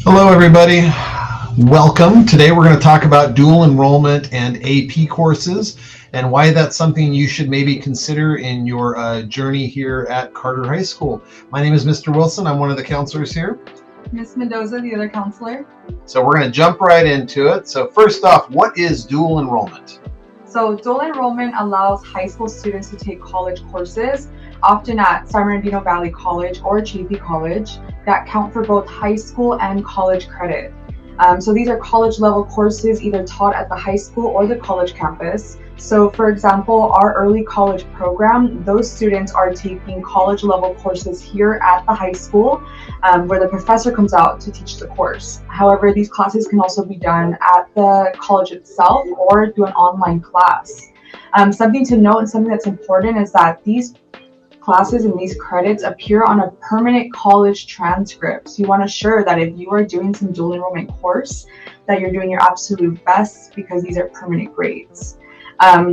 Hello, everybody. Welcome. Today we're going to talk about dual enrollment and AP courses and why that's something you should maybe consider in your journey here at Carter High School. My name is Mr. Wilson. I'm one of the counselors here. Ms. Mendoza, the other counselor. So we're going to jump right into it. So first off, what is dual enrollment? So dual enrollment allows high school students to take college courses, often at San Bernardino Valley College or JP College, that count for both high school and college credit. So these are college level courses either taught at the high school or the college campus. So for example, our early college program, those students are taking college level courses here at the high school where the professor comes out to teach the course. However, these classes can also be done at the college itself or through an online class. Something to note and something that's important is that these classes and these credits appear on a permanent college transcript. So you want to ensure that if you are doing some dual enrollment course, that you're doing your absolute best because these are permanent grades.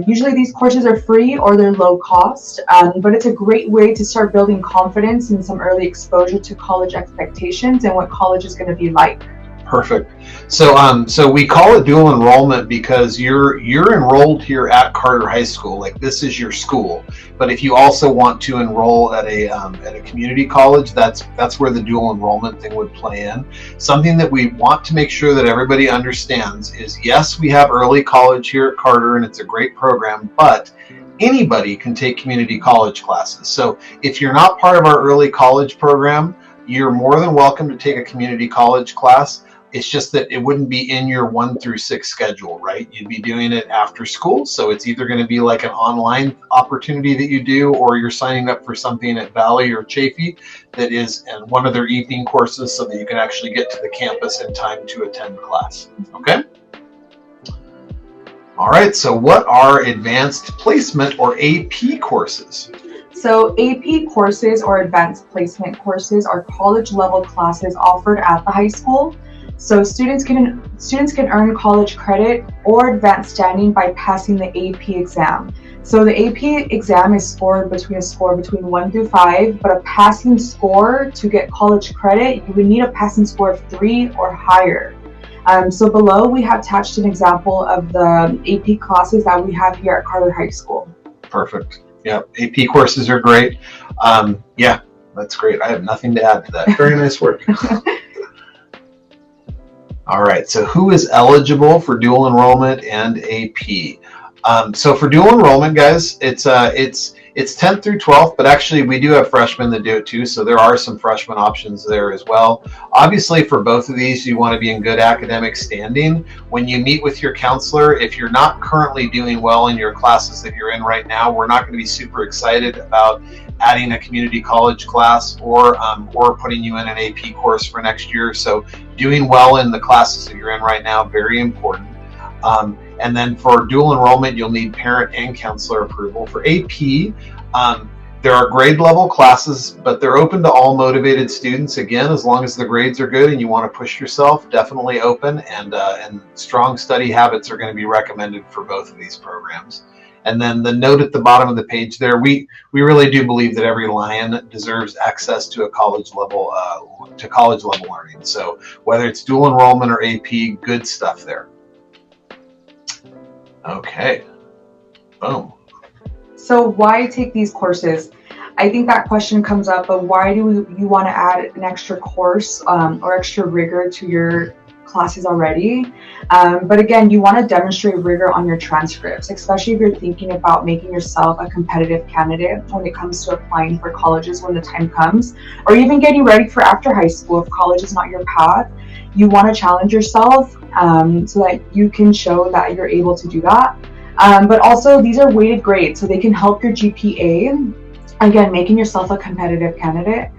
Usually these courses are free or they're low cost, but it's a great way to start building confidence and some early exposure to college expectations and what college is going to be like. Perfect. So we call it dual enrollment because you're enrolled here at Carter High School. Like, this is your school. But if you also want to enroll at a community college, that's where the dual enrollment thing would play in. Something that we want to make sure that everybody understands is, yes, we have early college here at Carter, and it's a great program, but anybody can take community college classes. So if you're not part of our early college program, you're more than welcome to take a community college class. It's just that it wouldn't be in your 1 through 6 schedule, right? You'd be doing it after school. So it's either going to be like an online opportunity that you do, or you're signing up for something at Valley or Chafee that is in one of their evening courses so that you can actually get to the campus in time to attend class. Okay? All right. So what are advanced placement or AP courses? So AP courses or advanced placement courses are college level classes offered at the high school. So students can earn college credit or advanced standing by passing the AP exam. So the AP exam is scored between 1 through 5, but a passing score to get college credit, you would need a passing score of 3 or higher. So below we have attached an example of the AP classes that we have here at Carter High School. Perfect. Yeah, AP courses are great. Yeah, that's great. I have nothing to add to that. Very nice work. All right, so who is eligible for dual enrollment and AP? So for dual enrollment, guys, it's 10th through 12th, but actually we do have freshmen that do it too, so there are some freshman options there as well. Obviously, for both of these, you want to be in good academic standing. When you meet with your counselor, if you're not currently doing well in your classes that you're in right now, we're not going to be super excited about adding a community college class or putting you in an AP course for next year. So doing well in the classes that you're in right now, very important. And then for dual enrollment, you'll need parent and counselor approval. For AP, there are grade level classes, but they're open to all motivated students. Again, as long as the grades are good and you want to push yourself, definitely open. And strong study habits are going to be recommended for both of these programs. And then the note at the bottom of the page there, we really do believe that every Lion deserves access to a college level learning. So whether it's dual enrollment or AP, good stuff there. Okay, boom. So why take these courses? I think that question comes up, but why do you want to add an extra course or extra rigor to your classes already? But again, you want to demonstrate rigor on your transcripts, especially if you're thinking about making yourself a competitive candidate when it comes to applying for colleges when the time comes, or even getting ready for after high school if college is not your path. You want to challenge yourself so that you can show that you're able to do that. But also, these are weighted grades, so they can help your GPA. Again, making yourself a competitive candidate.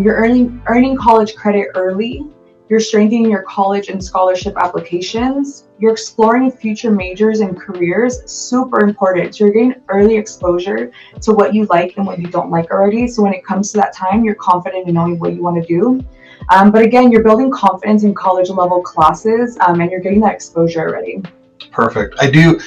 You're earning college credit early. You're strengthening your college and scholarship applications. You're exploring future majors and careers, super important. So you're getting early exposure to what you like and what you don't like already. So when it comes to that time, you're confident in knowing what you want to do. But again, you're building confidence in college level classes and you're getting that exposure already. Perfect. I do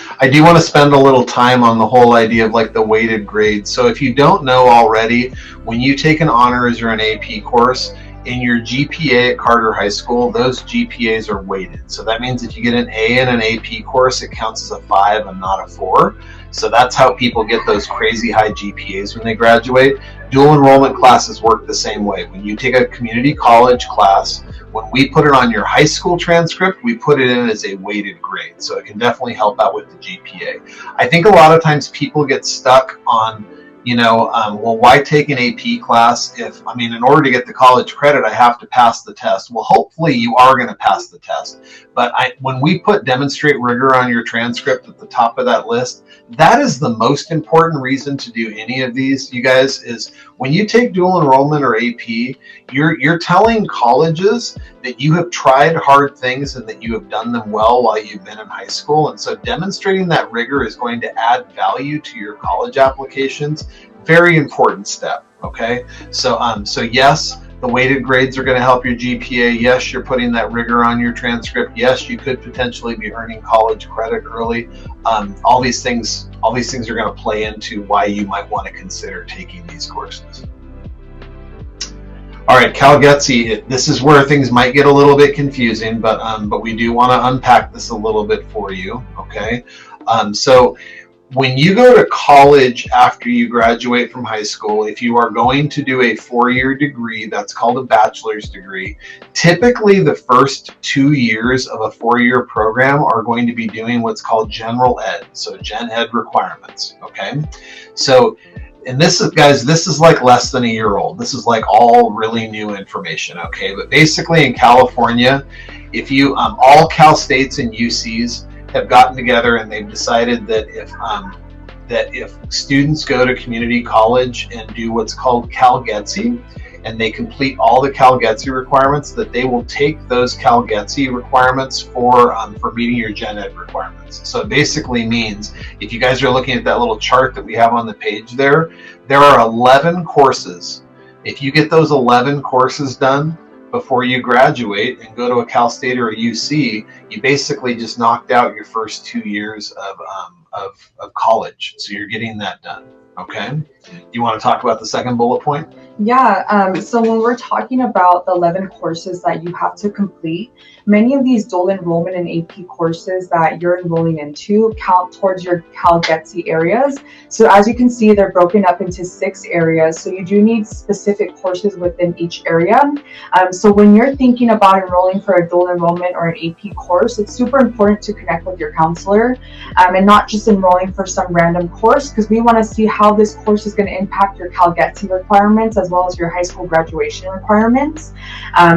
want to spend a little time on the whole idea of like the weighted grades. So if you don't know already, when you take an honors or an AP course, in your GPA at Carter High School, those GPAs are weighted. So that means if you get an A in an AP course, it counts as a 5 and not a 4. So that's how people get those crazy high GPAs when they graduate. Dual enrollment classes work the same way. When you take a community college class, when we put it on your high school transcript, we put it in as a weighted grade. So it can definitely help out with the GPA. I think a lot of times people get stuck on, well, why take an AP class if, in order to get the college credit, I have to pass the test. Well, hopefully you are going to pass the test. But when we put demonstrate rigor on your transcript at the top of that list, that is the most important reason to do any of these, you guys, is when you take dual enrollment or AP, you're telling colleges that you have tried hard things and that you have done them well while you've been in high school. And so demonstrating that rigor is going to add value to your college applications. Very important step. Okay. So yes, the weighted grades are going to help your GPA. Yes, you're putting that rigor on your transcript. Yes, you could potentially be earning college credit early. All these things are going to play into why you might want to consider taking these courses. All right, CalGETC, this is where things might get a little bit confusing, but we do want to unpack this a little bit for you, okay? So when you go to college after you graduate from high school, if you are going to do a 4-year degree, that's called a bachelor's degree, typically the first 2 years of a 4-year program are going to be doing what's called general ed, so gen ed requirements, okay? So, and this is, guys, this is like less than a year old. This is like all really new information, okay? But basically in California, if you, all Cal States and UCs have gotten together and they've decided that if students go to community college and do what's called CalGETC, and they complete all the CalGETC requirements, that they will take those CalGETC requirements for meeting your gen ed requirements. So it basically means, if you guys are looking at that little chart that we have on the page there are 11 courses. If you get those 11 courses done before you graduate and go to a Cal State or a UC, you basically just knocked out your first 2 years of college. So you're getting that done. Okay. You want to talk about the second bullet point? Yeah, so when we're talking about the 11 courses that you have to complete, many of these dual enrollment and AP courses that you're enrolling into count towards your CalGETC areas. So as you can see, they're broken up into 6 areas. So you do need specific courses within each area. So when you're thinking about enrolling for a dual enrollment or an AP course, it's super important to connect with your counselor and not just enrolling for some random course, because we want to see how this course is going to impact your CalGETC requirements as well as your high school graduation requirements.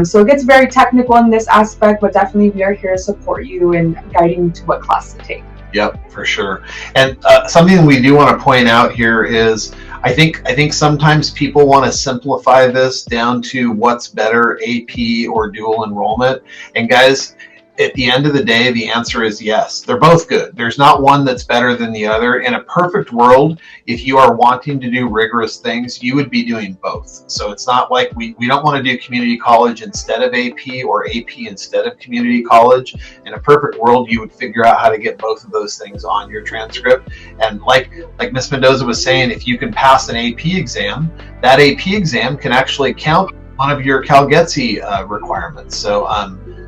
So it gets very technical in this aspect, but definitely we are here to support you and guiding you to what class to take. Yep, for sure. And something we do want to point out here is I think sometimes people want to simplify this down to what's better, AP or dual enrollment. And guys, at the end of the day, the answer is yes. They're both good. There's not one that's better than the other. In a perfect world, if you are wanting to do rigorous things, you would be doing both. So it's not like we don't want to do community college instead of AP or AP instead of community college. In a perfect world, you would figure out how to get both of those things on your transcript. And like Ms. Mendoza was saying, if you can pass an AP exam, that AP exam can actually count one of your CalGETC requirements.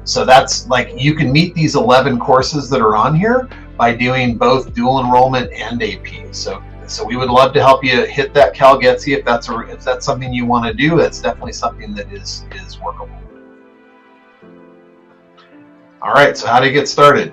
So that's like, you can meet these 11 courses that are on here by doing both dual enrollment and AP. So we would love to help you hit that CalGETC if that's something you want to do. That's definitely something that is workable. All right, so how to get started?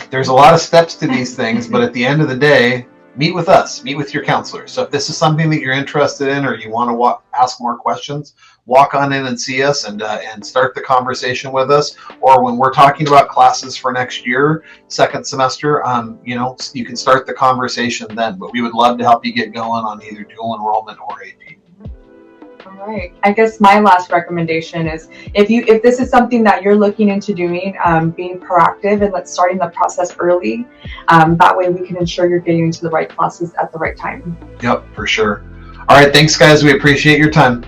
There's a lot of steps to these things, but at the end of the day, meet with us, meet with your counselor. So if this is something that you're interested in or you want to ask more questions, walk on in and see us and start the conversation with us. Or when we're talking about classes for next year, second semester, you can start the conversation then. But we would love to help you get going on either dual enrollment or AP. All right. I guess my last recommendation is if this is something that you're looking into doing, being proactive and starting the process early. That way we can ensure you're getting into the right classes at the right time. Yep, for sure. All right. Thanks, guys. We appreciate your time.